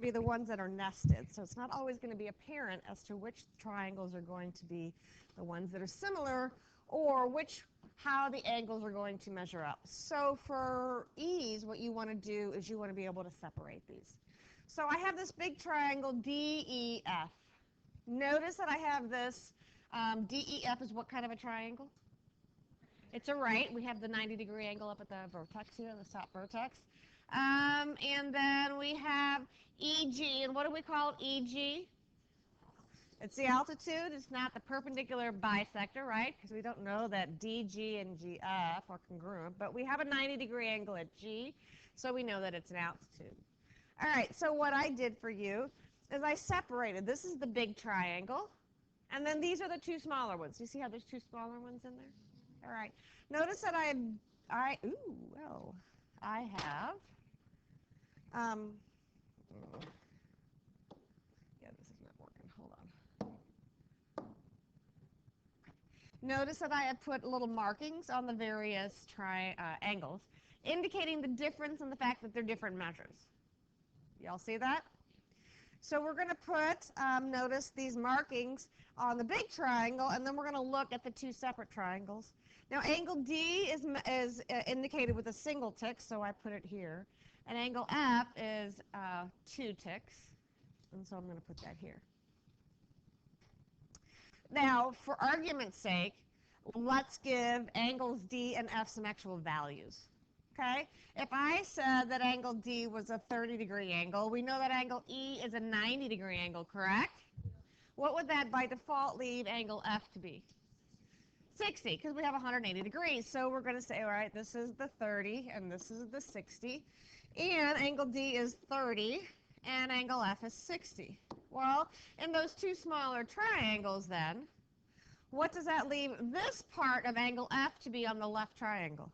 be the ones that are nested. So it's not always going to be apparent as to which triangles are going to be the ones that are similar or how the angles are going to measure up. So for ease, what you want to do is you want to be able to separate these. So I have this big triangle DEF. Notice that I have this DEF is what kind of a triangle? It's a right. We have the 90-degree angle up at the vertex here, the top vertex. And then we have EG. And what do we call EG? It's the altitude. It's not the perpendicular bisector, right? Because we don't know that DG and GF are congruent. But we have a 90-degree angle at G, so we know that it's an altitude. All right, so what I did for you is I separated. This is the big triangle. And then these are the two smaller ones. You see how there's two smaller ones in there? All right. Notice that I have, yeah, this is not working. Hold on. Notice that I have put little markings on the various angles, indicating the difference in the fact that they're different measures. Y'all see that? So we're going to put, notice these markings on the big triangle, and then we're going to look at the two separate triangles. Now, angle D is indicated with a single tick, so I put it here. And angle F is 2 ticks, and so I'm going to put that here. Now, for argument's sake, let's give angles D and F some actual values. Okay? If I said that angle D was a 30-degree angle, we know that angle E is a 90-degree angle, correct? What would that by default leave angle F to be? 60, because we have 180 degrees. So we're going to say, all right, this is the 30 and this is the 60. And angle D is 30 and angle F is 60. Well, in those two smaller triangles then, what does that leave this part of angle F to be on the left triangle?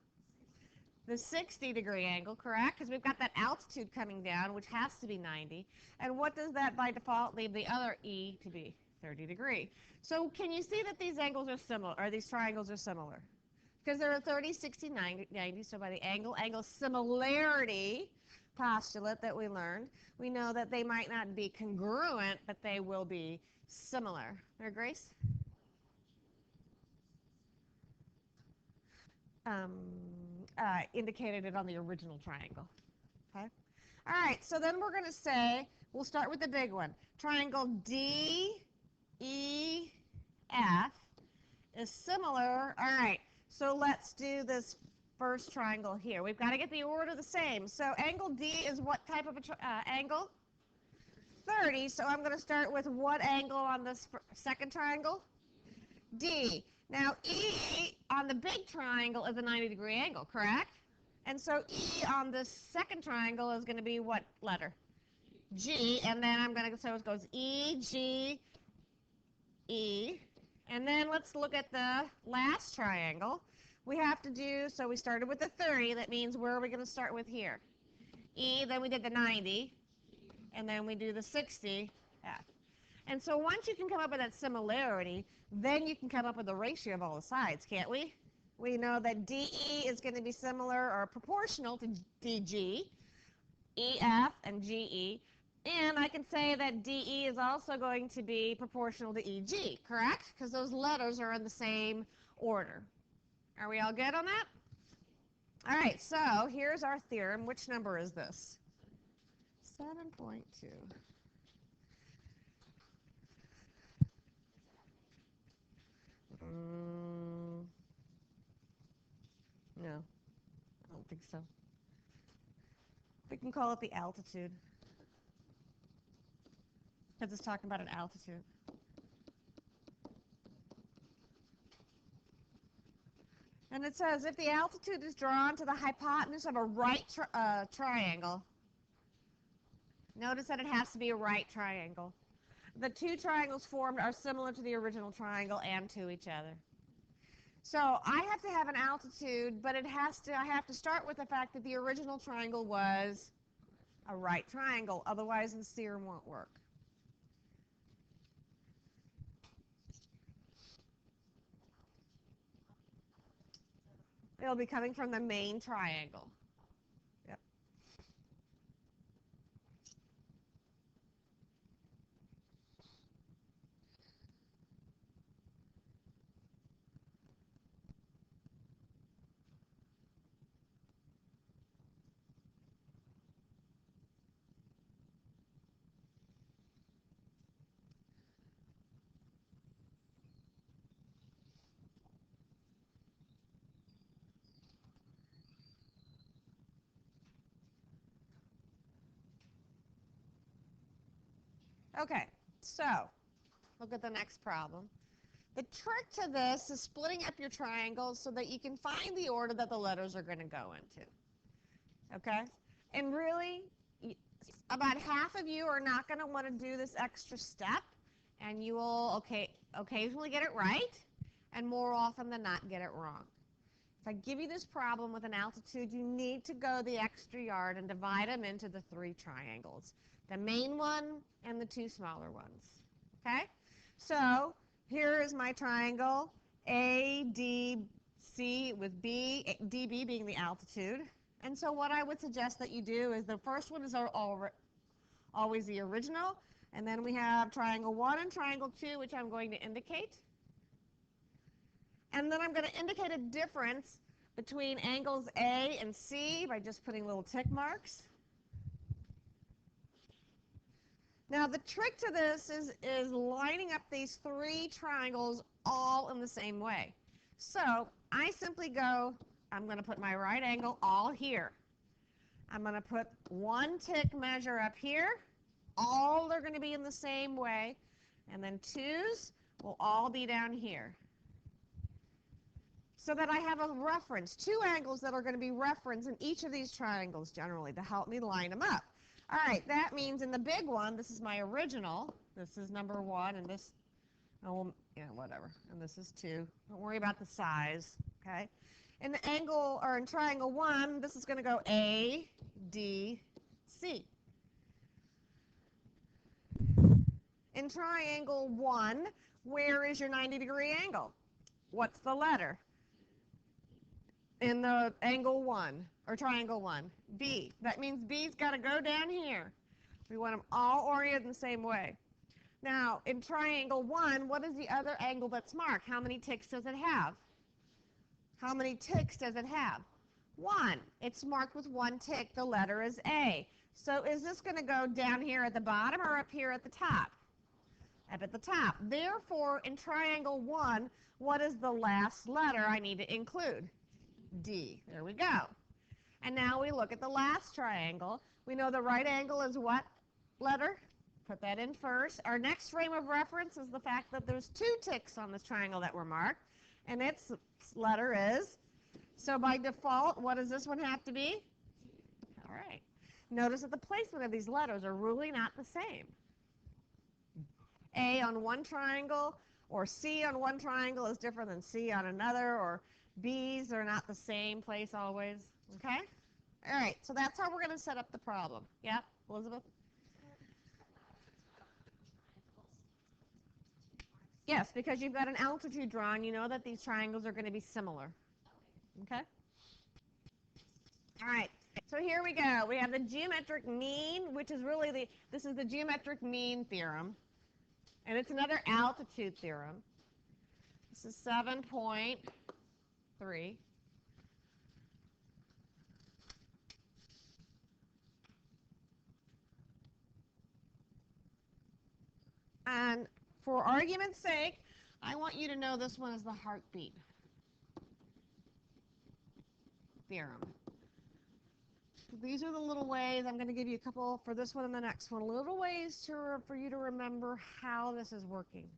The 60-degree angle, correct? Because we've got that altitude coming down, which has to be 90. And what does that by default leave the other E to be? 30 degree. So can you see that these angles are similar, or these triangles are similar? Because they're a 30, 60, 90. So by the angle similarity postulate that we learned, we know that they might not be congruent, but they will be similar. There, Grace? Indicated it on the original triangle. Okay. All right, so then we're going to say, we'll start with the big one. Triangle DEF is similar. All right, so let's do this first triangle here. We've got to get the order the same. So angle D is what type of a angle? 30. So I'm going to start with what angle on this second triangle? D. Now, E on the big triangle is a 90-degree angle, correct? And so E on this second triangle is going to be what letter? G. And then I'm going to, so it goes E, G, E. And then let's look at the last triangle. We have to do, so we started with the 30. That means where are we going to start with here? E, then we did the 90. And then we do the 60. F. And so once you can come up with that similarity, then you can come up with the ratio of all the sides, can't we? We know that DE is going to be similar or proportional to DG, EF, and GE. And I can say that DE is also going to be proportional to EG, correct? Because those letters are in the same order. Are we all good on that? All right, so here's our theorem. Which number is this? 7.2. No, I don't think so. We can call it the altitude, because it's talking about an altitude. And it says if the altitude is drawn to the hypotenuse of a right triangle, notice that it has to be a right triangle. The two triangles formed are similar to the original triangle and to each other. So I have to have an altitude, but I have to start with the fact that the original triangle was a right triangle. Otherwise, the theorem won't work. It'll be coming from the main triangle. Yep. Okay, so look at the next problem. The trick to this is splitting up your triangles so that you can find the order that the letters are going to go into. Okay? And really, about half of you are not going to want to do this extra step, and you will occasionally get it right, and more often than not get it wrong. If I give you this problem with an altitude, you need to go the extra yard and divide them into the 3 triangles, the main one and the 2 smaller ones. Okay? So here is my triangle, ADC with DB being the altitude. And so what I would suggest that you do is the first one is always the original, and then we have triangle 1 and triangle 2, which I'm going to indicate. And then I'm going to indicate a difference between angles A and C by just putting little tick marks. Now the trick to this is lining up these 3 triangles all in the same way. So I simply go, I'm going to put my right angle all here. I'm going to put 1 tick measure up here. All are going to be in the same way. And then 2s will all be down here. So that I have a reference, 2 angles that are going to be referenced in each of these triangles generally to help me line them up. All right, that means in the big one, this is my original. This is number 1, and this, oh, yeah, whatever. And this is 2. Don't worry about the size, okay? In the angle, or in triangle 1, this is going to go A, D, C. In triangle 1, where is your 90-degree angle? What's the letter? In the angle 1, or triangle 1, B. That means B's got to go down here. We want them all oriented in the same way. Now, in triangle 1, what is the other angle that's marked? How many ticks does it have? How many ticks does it have? 1. It's marked with 1 tick. The letter is A. So is this going to go down here at the bottom or up here at the top? Up at the top. Therefore, in triangle 1, what is the last letter I need to include? D. There we go. And now we look at the last triangle. We know the right angle is what letter? Put that in first. Our next frame of reference is the fact that there's 2 ticks on this triangle that were marked, and its letter is. So by default, what does this one have to be? All right. Notice that the placement of these letters are really not the same. A on one triangle or C on one triangle is different than C on another, or B's are not the same place always, okay? All right, so that's how we're going to set up the problem. Yeah, Elizabeth? Yes, because you've got an altitude drawn, you know that these triangles are going to be similar, okay? All right, so here we go. We have the geometric mean, which is really this is the geometric mean theorem, and it's another altitude theorem. This is 7.3. And for argument's sake, I want you to know this one is the heartbeat theorem. So these are the little ways. I'm going to give you a couple for this one and the next one. Little ways for you to remember how this is working.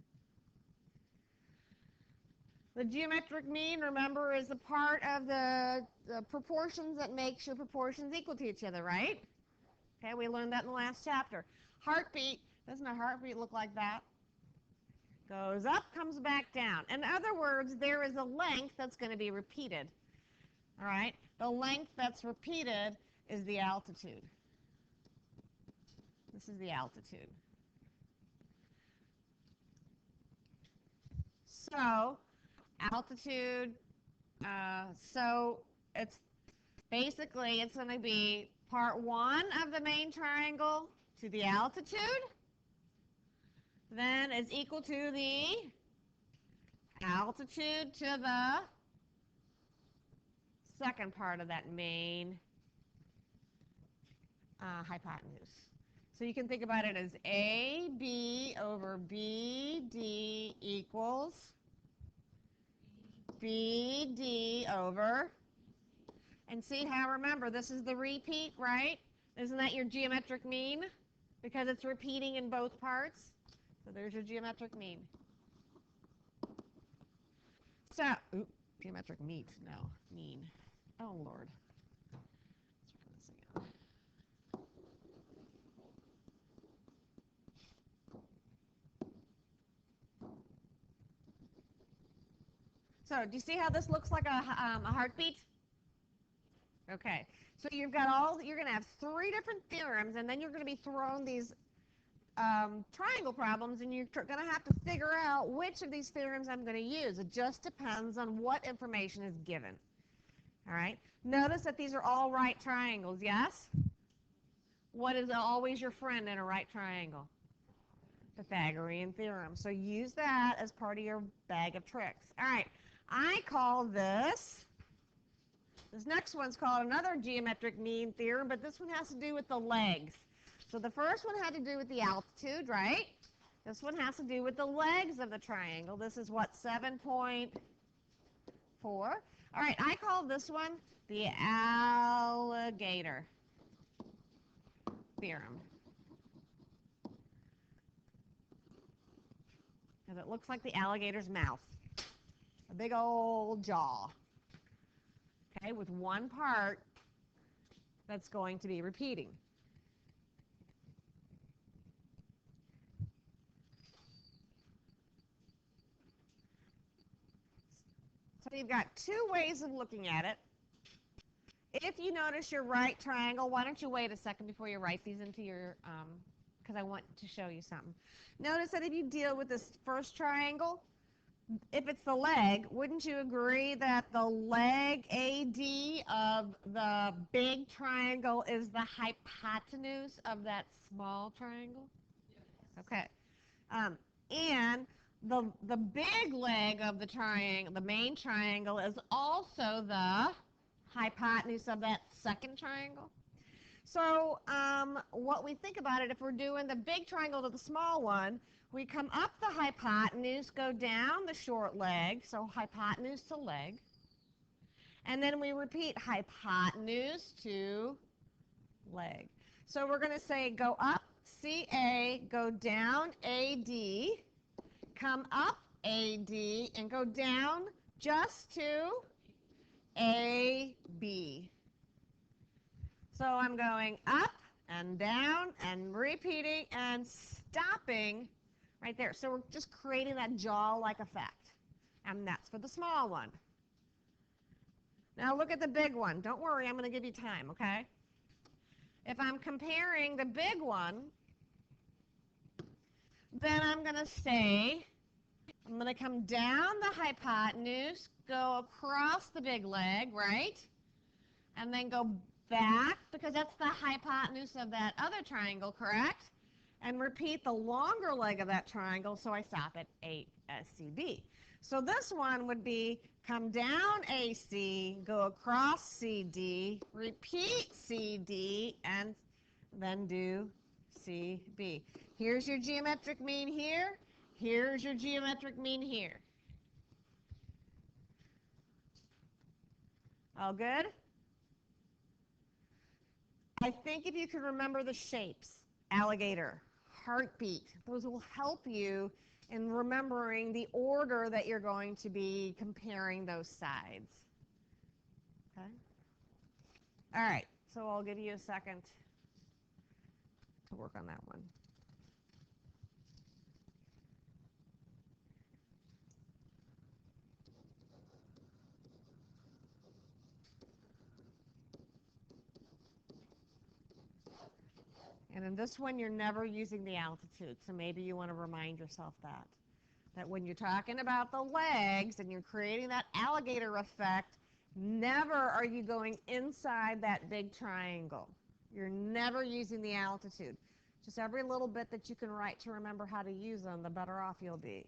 The geometric mean, remember, is the part of the proportions that makes your proportions equal to each other, right? Okay, we learned that in the last chapter. Heartbeat, doesn't a heartbeat look like that? Goes up, comes back down. In other words, there is a length that's going to be repeated. All right? The length that's repeated is the altitude. This is the altitude. So, altitude, so it's basically, it's going to be part 1 of the main triangle to the altitude, then is equal to the altitude to the second part of that main hypotenuse. So you can think about it as AB over BD equals BD over, and see how, remember, this is the repeat, right? Isn't that your geometric mean? because it's repeating in both parts. So there's your geometric mean. So, geometric mean, no, mean. Oh, Lord. Let's try this again. So, do you see how this looks like a heartbeat? Okay. So you're going to have 3 different theorems, and then you're going to be thrown these triangle problems, and you're going to have to figure out which of these theorems I'm going to use. It just depends on what information is given. All right. Notice that these are all right triangles, yes? What is always your friend in a right triangle? Pythagorean theorem. So use that as part of your bag of tricks. All right. I call this next one's called another geometric mean theorem, but this one has to do with the legs. So the first one had to do with the altitude, right? This one has to do with the legs of the triangle. This is what, 7.4? All right, I call this one the alligator theorem, because it looks like the alligator's mouth, a big old jaw, okay, with one part that's going to be repeating. So you've got 2 ways of looking at it. If you notice your right triangle, why don't you wait a second before you write these into your, because I want to show you something. Notice that if you deal with this first triangle, if it's the leg, wouldn't you agree that the leg AD of the big triangle is the hypotenuse of that small triangle? Okay. And the big leg of the triangle, the main triangle, is also the hypotenuse of that second triangle. So what we think about it, if we're doing the big triangle to the small one, we come up the hypotenuse, go down the short leg, so hypotenuse to leg, and then we repeat hypotenuse to leg. So we're going to say go up CA, go down AD, come up AD, and go down just to AB. So I'm going up and down and repeating and stopping right there. So we're just creating that jaw-like effect. And that's for the small one. Now look at the big one. Don't worry, I'm going to give you time, okay? If I'm comparing the big one, then I'm going to say, I'm going to come down the hypotenuse, go across the big leg, right? And then go back, because that's the hypotenuse of that other triangle, correct? And repeat the longer leg of that triangle, so I stop at 8SCB. So this one would be come down AC, go across CD, repeat CD, and then do CB. Here's your geometric mean here. Here's your geometric mean here. All good? I think if you can remember the shapes, alligator, heartbeat, those will help you in remembering the order that you're going to be comparing those sides. Okay? All right, so I'll give you a second to work on that one. And in this one, you're never using the altitude, so maybe you want to remind yourself that when you're talking about the legs and you're creating that alligator effect, never are you going inside that big triangle. You're never using the altitude. Just every little bit that you can write to remember how to use them, the better off you'll be.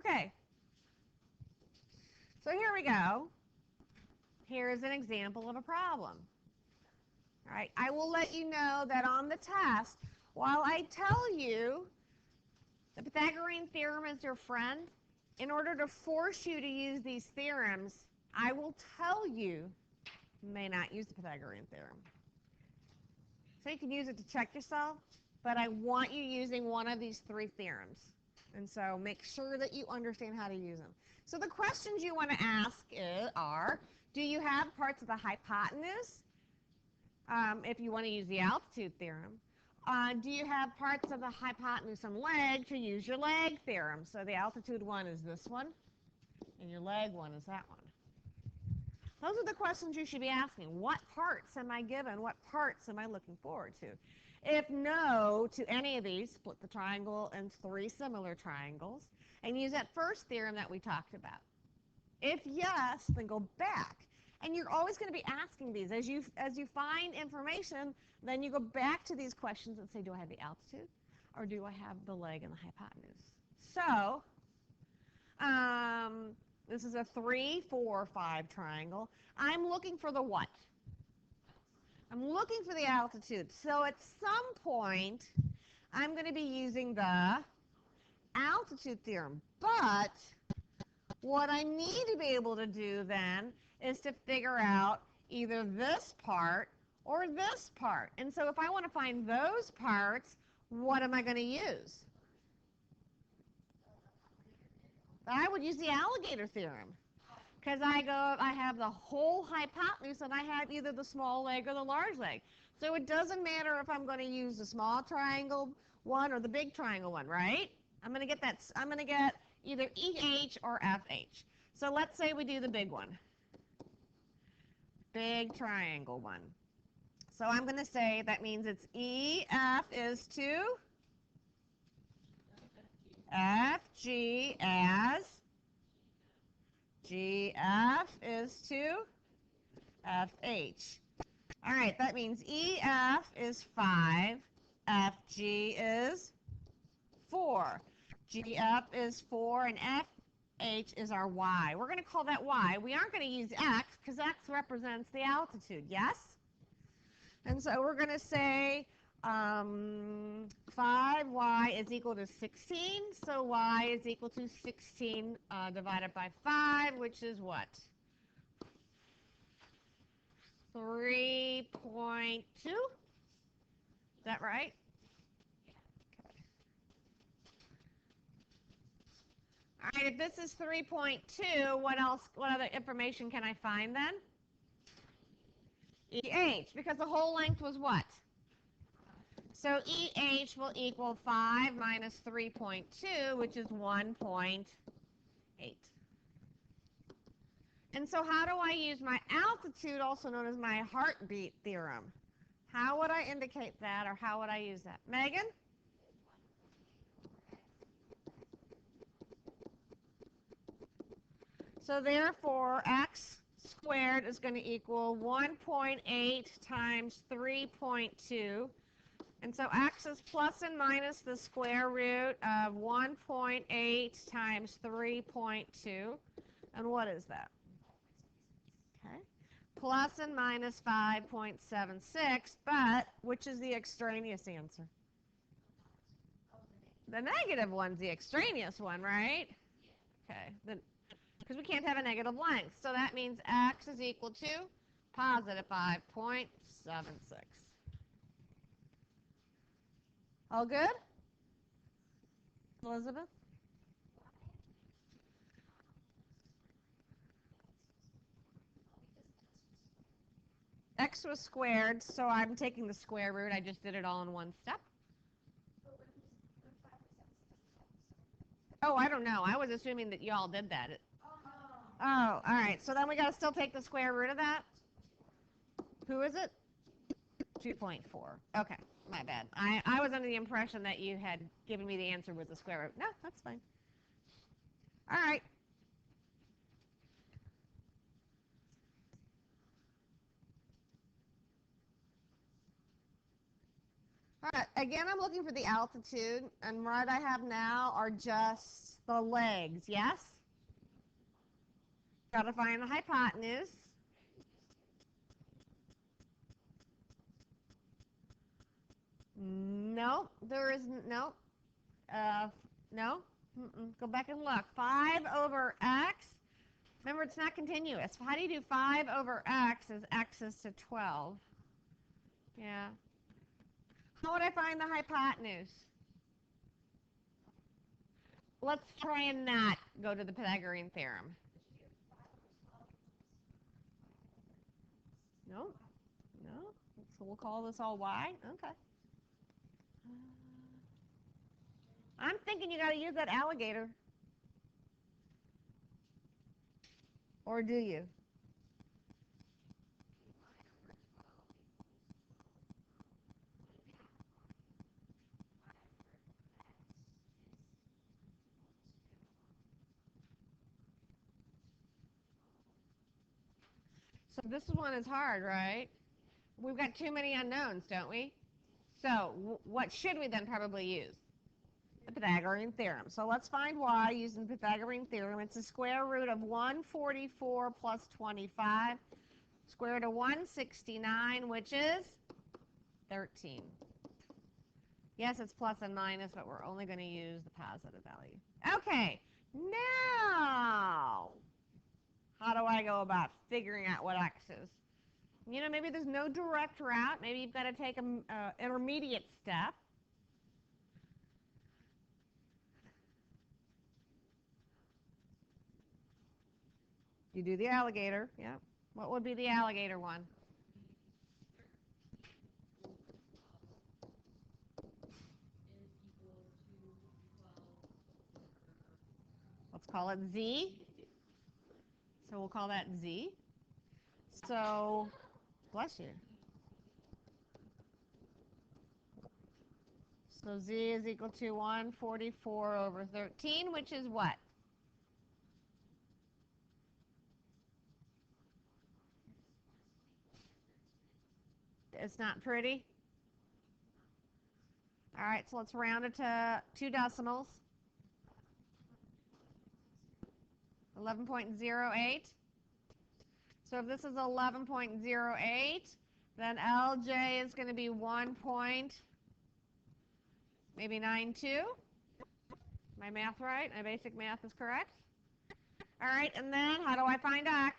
Okay, so here we go. Here's an example of a problem. All right, I will let you know that on the test, while I tell you the Pythagorean theorem is your friend, in order to force you to use these theorems, I will tell you may not use the Pythagorean theorem. So you can use it to check yourself, but I want you using one of these three theorems. And so make sure that you understand how to use them. So the questions you want to ask are, do you have parts of the hypotenuse? If you want to use the altitude theorem. Do you have parts of the hypotenuse and leg to use your leg theorem? So the altitude one is this one, and your leg one is that one. Those are the questions you should be asking. What parts am I given? What parts am I looking forward to? If no to any of these, split the triangle in three similar triangles and use that first theorem that we talked about. If yes, then go back. And you're always going to be asking these. As you find information, then you go back to these questions and say, do I have the altitude? Or do I have the leg and the hypotenuse? So this is a 3, 4, 5 triangle. I'm looking for the what? I'm looking for the altitude. So at some point, I'm going to be using the altitude theorem. But what I need to be able to do then is to figure out either this part or this part. And so if I want to find those parts, what am I going to use? I would use the alligator theorem. Because I have the whole hypotenuse and I have either the small leg or the large leg. So it doesn't matter if I'm going to use the small triangle one or the big triangle one, right? I'm going to get either EH or FH. So let's say we do the big one. Big triangle one. So I'm going to say that means it's EF is to FG as GF is to FH. All right, that means EF is 5, FG is 4. GF is 4, and FH is our Y. We're going to call that Y. We aren't going to use X because X represents the altitude, yes? And so we're going to say 5y is equal to 16, so y is equal to 16 divided by 5, which is what? 3.2? Is that right? All right, if this is 3.2, what other information can I find then? EH, because the whole length was what? So EH will equal 5 minus 3.2, which is 1.8. And so how do I use my altitude, also known as my heartbeat theorem? How would I indicate that, or how would I use that? Megan? So therefore, x squared is going to equal 1.8 times 3.2. And so x is plus and minus the square root of 1.8 times 3.2. And what is that? Okay. Plus and minus 5.76, but which is the extraneous answer? The negative one's the extraneous one, right? Okay. Because we can't have a negative length. So that means x is equal to positive 5.76. All good? Elizabeth? X was squared, so I'm taking the square root. I just did it all in one step. Oh, I don't know. I was assuming that you all did that. Oh, all right. So then we got to still take the square root of that. Who is it? 2.4. Okay, my bad. I was under the impression that you had given me the answer with the square root. No, that's fine. All right. All right, again, I'm looking for the altitude, and what I have now are just the legs, yes? Got to find the hypotenuse. Nope, there isn't, nope. No, go back and look. 5 over x. Remember, it's not continuous. How do you do 5 over x as x is to 12? Yeah. How would I find the hypotenuse? Let's try and not go to the Pythagorean theorem. No, no. So we'll call this all y. Okay. I'm thinking you got to use that alligator. Or do you? So this one is hard, right? We've got too many unknowns, don't we? So what should we then probably use? The Pythagorean theorem. So let's find y using the Pythagorean theorem. It's the square root of 144 plus 25, square root of 169, which is 13. Yes, it's plus and minus, but we're only going to use the positive value. Okay, now, how do I go about figuring out what x is? You know, maybe there's no direct route. Maybe you've got to take an intermediate step. You do the alligator, yeah. What would be the alligator one? Let's call it z. So we'll call that z. So, bless you. So z is equal to 144 over 13, which is what? It's not pretty. All right, so let's round it to 2 decimals. 11.08. So if this is 11.08, then LJ is going to be 1.92. My math right? My basic math is correct? All right, and then how do I find x?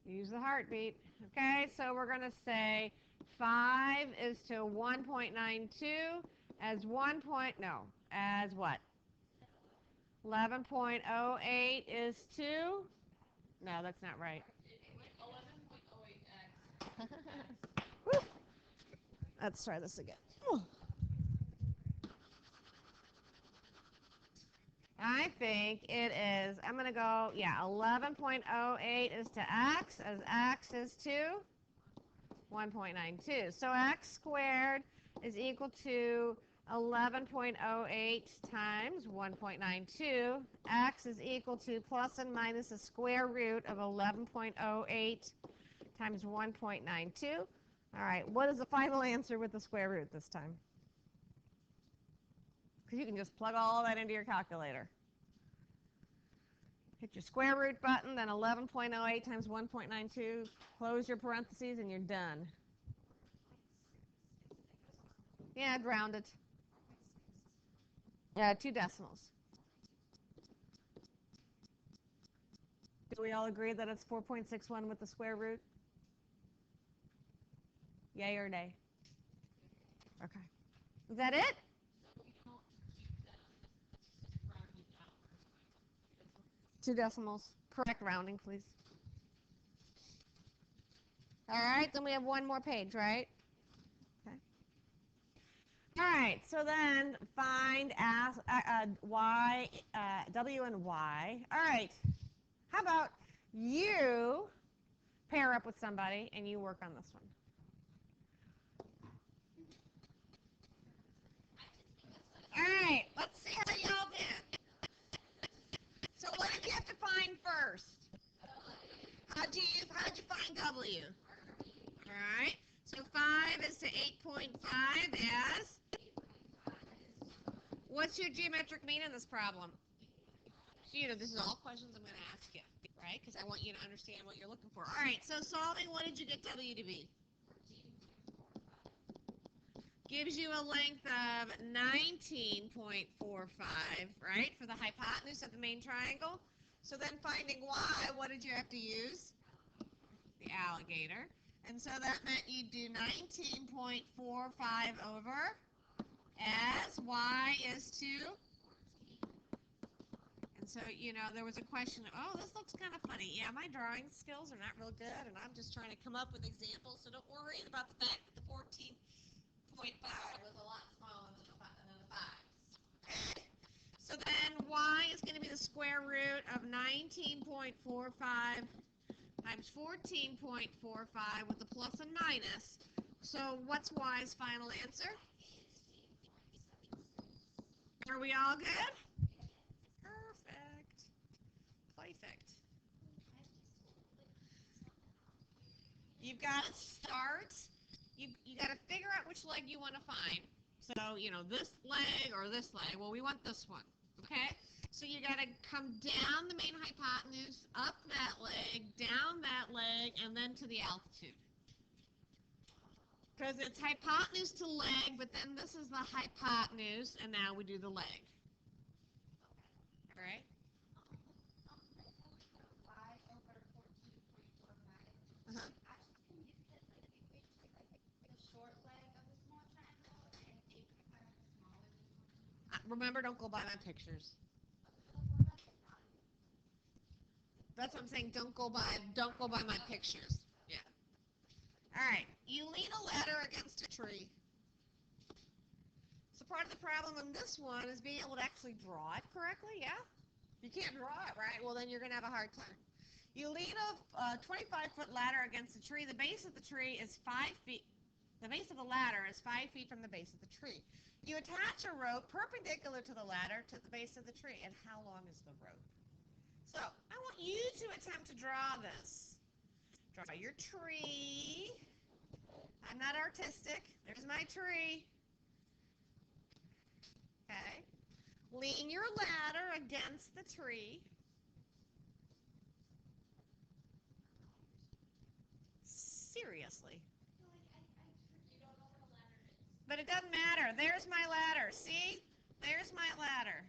Use the heartbeat. Okay, so we're going to say 5 is to 1.92 as 1 point, no, as what? 11.08 is to, no, that's not right. 11.08x. Let's try this again. I think it is, I'm going to go, yeah, 11.08 is to x, as x is to 1.92. So x squared is equal to 11.08 times 1.92. X is equal to plus and minus the square root of 11.08 times 1.92. All right, what is the final answer with the square root this time? Because you can just plug all that into your calculator. Hit your square root button, then 11.08 times 1.92, close your parentheses, and you're done. Yeah, I'd round it. Yeah, 2 decimals. Do we all agree that it's 4.61 with the square root? Yay or nay? Okay. Is that it? 2 decimals. Correct rounding, please. All right, then we have one more page, right? Okay. All right, so then find y, w and y. All right, how about you pair up with somebody and you work on this one? All right, let's see how y'all did. So what did you have to find first? How'd you find W? All right, so 5 is to your geometric mean in this problem? So, this is all questions I'm going to ask you, right? Because I want you to understand what you're looking for. All right, so solving, what did you get W to be? Gives you a length of 19.45, right, for the hypotenuse of the main triangle. So then finding Y, what did you have to use? The alligator. And so that meant you'd do 19.45 over as Y is to. And so, there was a question of, oh, this looks kind of funny. Yeah, my drawing skills are not real good, and I'm just trying to come up with examples, so don't worry about the fact that the 14.5 was a lot smaller than the 5. Okay? So then Y is going to be the square root of 19.45 times 14.45 with a plus and minus. So what's Y's final answer? Are we all good? Perfect. Perfect. You've got to start. You got to figure out which leg you want to find. So, this leg or this leg. Well, we want this one. Okay? So you got to come down the main hypotenuse, up that leg, down that leg, and then to the altitude. Because it's hypotenuse to leg, but then this is the hypotenuse, and now we do the leg. All right? Uh-huh. Remember, don't go by my pictures. That's what I'm saying. Don't go by my pictures. Yeah. All right. You lean a ladder against a tree. So part of the problem in this one is being able to actually draw it correctly. Yeah. You can't draw it right. Well, then you're gonna have a hard time. You lean a 25-foot ladder against a tree. The base of the tree is 5 feet. The base of the ladder is 5 feet from the base of the tree. You attach a rope perpendicular to the ladder to the base of the tree. And how long is the rope? So I want you to attempt to draw this. Draw your tree. I'm not artistic. There's my tree. Okay. Lean your ladder against the tree. Seriously. But it doesn't matter. There's my ladder. See? There's my ladder.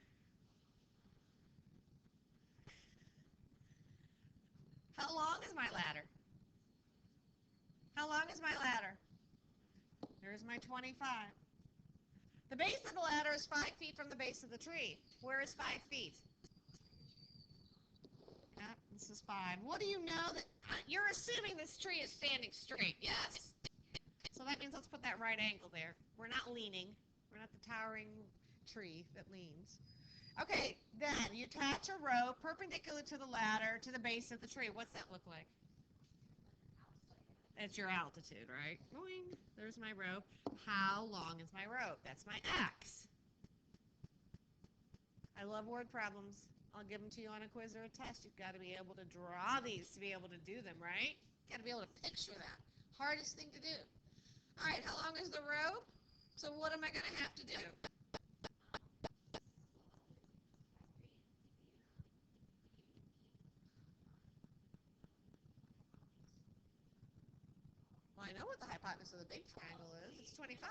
How long is my ladder? How long is my ladder? There's my 25. The base of the ladder is 5 feet from the base of the tree. Where is 5 feet? Yep, this is 5. What do you know that you're assuming this tree is standing straight? Yes. So that means let's put that right angle there. We're not leaning. We're not the towering tree that leans. Okay, then you attach a rope perpendicular to the ladder to the base of the tree. What's that look like? That's your altitude, right? Boing. There's my rope. How long is my rope? That's my X. I love word problems. I'll give them to you on a quiz or a test. You've got to be able to draw these to be able to do them, right? You've got to be able to picture that. Hardest thing to do. All right, how long is the rope? So what am I going to have to do? Well, I know what the hypotenuse of the big triangle is. It's 25.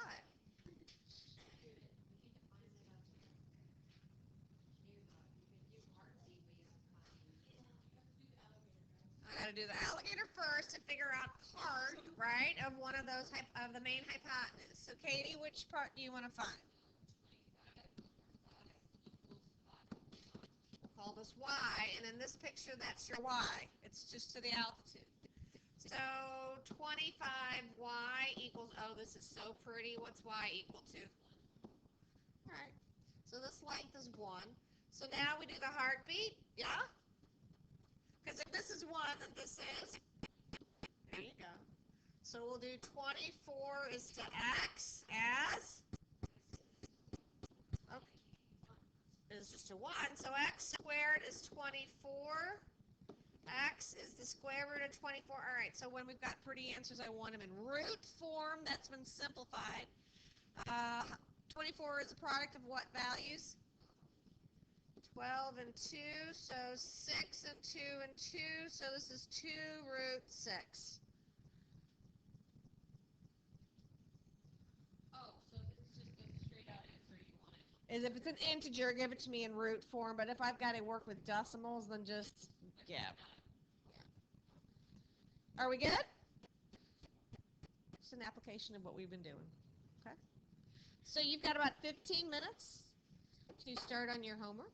I got to do the alligator first to figure out part, right, of one of those of the main hypotenuse. So, Katie, which part do you want to find? Call this Y, and in this picture, that's your Y. It's just to the altitude. So 25Y equals, oh, this is so pretty. What's Y equal to? All right. So this length is 1. So now we do the heartbeat. Yeah? Because if this is 1, then this is. There you go. So we'll do 24 is to X as. Okay. Is just a 1. So X squared is 24. X is the square root of 24. All right, so when we've got pretty answers, I want them in root form. That's been simplified. 24 is a product of what values? 12 and 2, so 6 and 2 and 2, so this is 2 root 6. Oh, so this is just the straight out answer you wanted. Is if it's an integer, give it to me in root form, but if I've got to work with decimals, then just, yeah. Are we good? It's an application of what we've been doing. Okay. So you've got about 15 minutes to start on your homework.